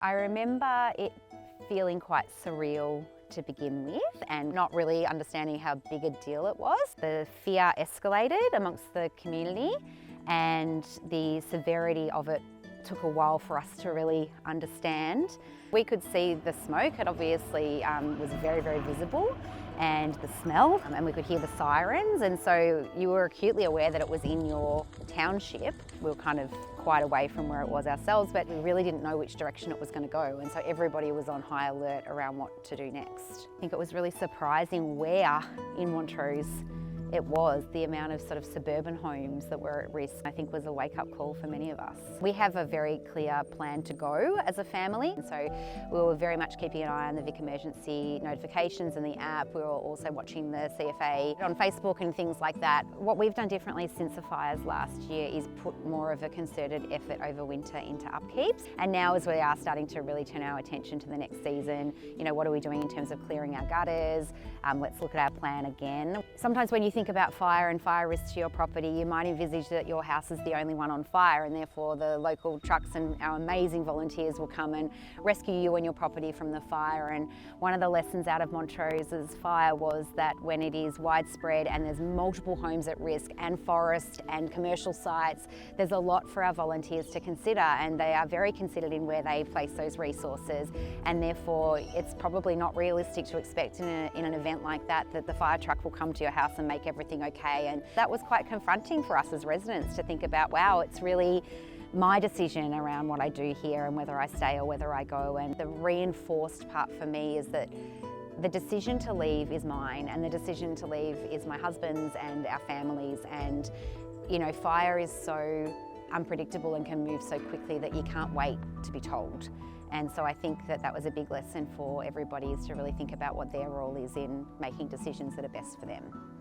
I remember it feeling quite surreal to begin with and not really understanding how big a deal it was. The fear escalated amongst the community and the severity of it took a while for us to really understand. We could see the smoke, it obviously was very, very visible, and the smell, and we could hear the sirens, and so you were acutely aware that it was in your township. We were kind of quite away from where it was ourselves, but we really didn't know which direction it was going to go, and so everybody was on high alert around what to do next. I think it was really surprising where in Montrose it was. The amount of sort of suburban homes that were at risk, I think, was a wake-up call for many of us. We have a very clear plan to go as a family, and so we were very much keeping an eye on the Vic emergency notifications and the app. We were also watching the CFA on Facebook and things like that. What we've done differently since the fires last year is put more of a concerted effort over winter into upkeeps, and now as we are starting to really turn our attention to the next season, you know, what are we doing in terms of clearing our gutters? Let's look at our plan again. Sometimes when you think about fire and fire risks to your property, you might envisage that your house is the only one on fire, and therefore the local trucks and our amazing volunteers will come and rescue you and your property from the fire. And one of the lessons out of Montrose's fire was that when it is widespread and there's multiple homes at risk and forest and commercial sites, there's a lot for our volunteers to consider, and they are very considered in where they place those resources, and therefore it's probably not realistic to expect in an event like that the fire truck will come to your house and make everything okay. And that was quite confronting for us as residents to think about, wow, it's really my decision around what I do here and whether I stay or whether I go. And the reinforced part for me is that the decision to leave is mine, and the decision to leave is my husband's and our family's. And you know, fire is so unpredictable and can move so quickly that you can't wait to be told. And so I think that that was a big lesson for everybody, is to really think about what their role is in making decisions that are best for them.